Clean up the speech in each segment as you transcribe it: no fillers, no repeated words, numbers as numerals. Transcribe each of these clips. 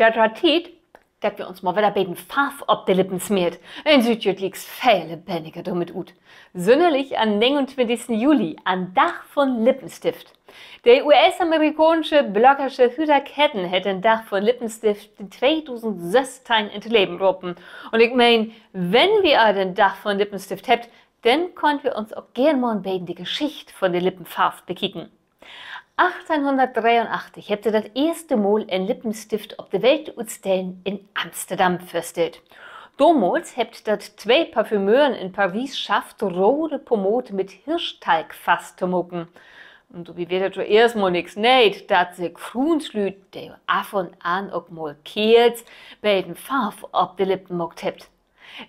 Dat hat Tiet, dat wir uns mal wieder bei den Farf ob de Lippen smiert. In Südjüt liegt's viele Benniger damit ut. Sonderlich am 29. Juli, an Dach von Lippenstift. Der US-amerikanische bloggerische Hüter Ketten hätte den Dach von Lippenstift in 2016 ins Leben gerufen. Und ich mein, wenn wir den Dach von Lippenstift habt, dann konnten wir uns auch gern mal bei die Geschichte von der Lippenfarbe bekicken. 1883 hätte das erste Mal ein Lippenstift auf der Welt ausstellen in Amsterdam verstellt. Damals habt das zwei Parfümeuren in Paris schafft, rote Pomade mit Hirschtalg fast zu mucken. Und so wie wir das schon erstmal nichts nicht, dass sich Frunslüt, der af und an auch mal Kehls, bei den Farb auf die Lippen muckt habt.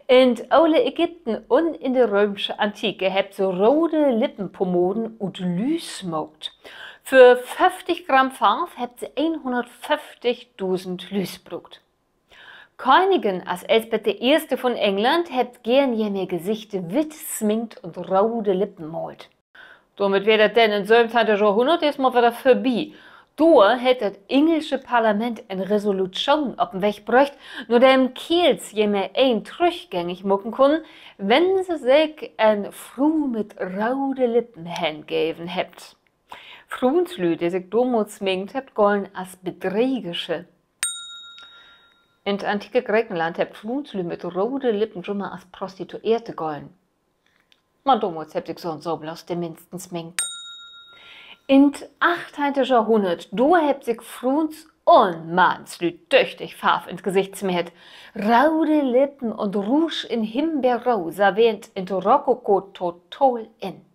In alle Ägypten und in der römischen Antike habt so rote Lippenpomaden und Lys smokt. Für 50 Gramm Farbe habt sie 150.000 Lys brucht. Königin als Elsbeth I. von England habt gern ihr Gesichter witt sminkt und rote Lippen malt. Damit wäre das denn im 17. Jahrhundert erstmal wieder vorbei. Da hätte das englische Parlament eine Resolution auf den Weg gebracht, nur dem Kiels jemand ein rückgängig machen können, wenn sie sich eine Frau mit roten Lippen hingegeben habt. Frunslü, die sich damals sminkt habt, golden als Betrügerische. In der antike Griechenland habt Frunslü mit roten Lippen schon mal als Prostituierte golden. Man damals habt sich so und so bloß den minsten sminkt. In 18. Jahrhundert, da habt sich Fruns und Mannslüt tüchtig Farbe ins Gesicht smiert. Rote Lippen und Rouge in Himbeerrosa während in der Rokoko total in.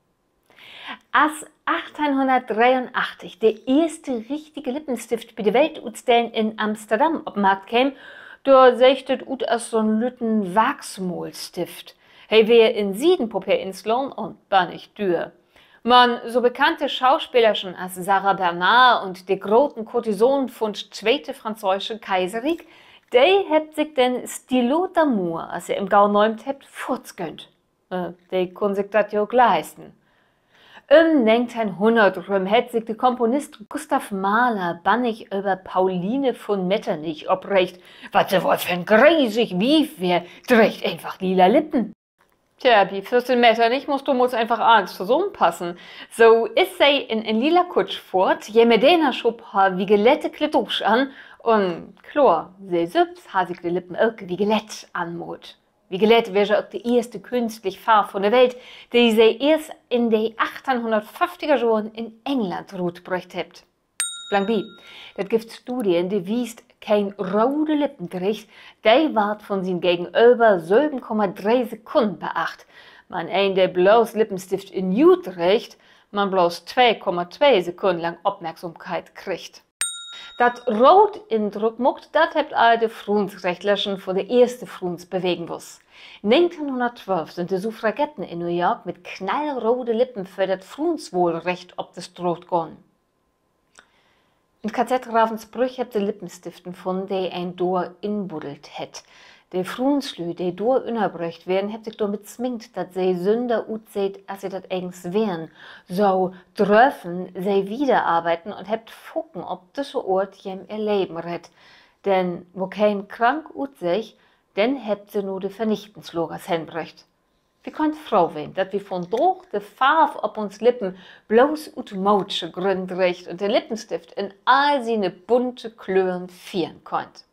Als 1883 der erste richtige Lippenstift bei der Weltausstellung in Amsterdam auf den Markt kam, da sechtet ut als so ein lütten Wachsmalstift. Hey, wär in Siedenpuppe Inslan und war nicht dür. Man, so bekannte Schauspielerchen als Sarah Bernard und die großen Courtisanen von zweite französische Kaiserreich, die habt sich den Stylo d'amour, als ihr im Gau neumt habt, fortgönnt. Die können sich das ja auch leisten. Im 1900 rum hat sich der Komponist Gustav Mahler bannig über Pauline von Metternich obrecht. Was sie wohl für ein greisig Wief wär, trägt einfach lila Lippen. Tja, die Fürstin Metternich musst du einfach eins zusammenpassen. So ist sie in lila Kutsch fort, je mit denen schub wie gelette Klitusch an und klar, sie selbst hat sich die Lippen auch wie gelett anmut. Wie gelett wäre auch die erste künstliche Farbe von der Welt, die sie erst in den 1850er Jahren in England rotgebracht hat. Blank das gibt Studien, die wiest, kein rote Lippengericht, der ward von seinem Gegenüber 7,3 Sekunden beacht. Man ein der bloß Lippenstift in Jut recht, man bloß 2,2 Sekunden lang Aufmerksamkeit kriegt. Das Rot in Druck muckt, das habt alte Frunsrechtlerchen von der ersten Fruns bewegen muss. 1912 sind die Suffragetten in New York mit knallroten Lippen für das Frunswohlrecht ob das Droht gegangen. In KZ Ravensbrück habt ihr Lippenstiften von die ein Dor inbuddelt het. Die Frunslü, die Dor unerbrücht werden, habt sich damit sminkt, dass sie Sünder utseht, als sie das eigens wären. So dürfen sie wiederarbeiten und habt gucken, ob das Ort jem ihr Leben rett. Denn wo kein krank utsech, denn habt sie nur die Vernichtenslogers hinbrücht. Wie könnt Frau wehen, dass wir von durch de Farbe auf uns Lippen bloß ut Mautsche Grund recht und der Lippenstift in all seine bunte Klören vieren konnt.